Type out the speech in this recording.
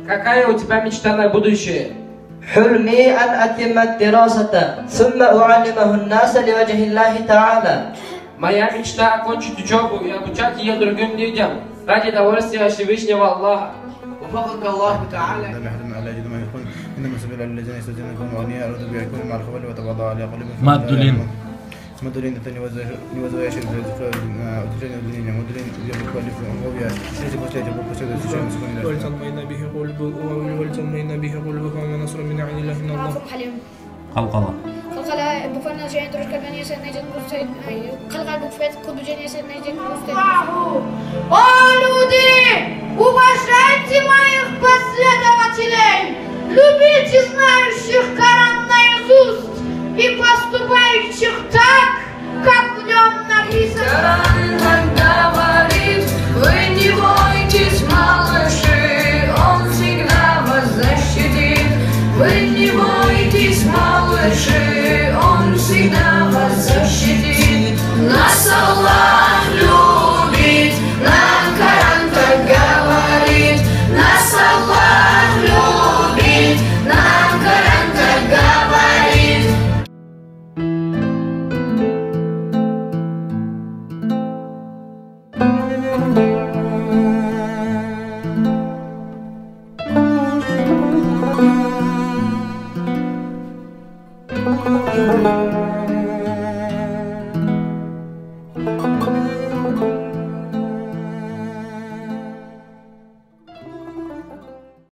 Какая у тебя мечта на будущее? حلمي أن أتم الدراسة ثم أعلمه الناس لوجه الله تعالى. Моя мечта окончить учебу и обучать ее другим людям ради удовольствия Всевышнего Аллаха. وفقك الله تعالى. مدلين الثاني وزوجة ولتطمئن به قلبك وما نصر من عند الله إن الله قلقلة قلقلة بفنا جاي درك البنية سنجد مستعد قلقلة بفت قد جاني سنجد مستعد. Люди, уважайте моих последователей, любите знающих Коран наизусть и поступающих так, как в нем написано.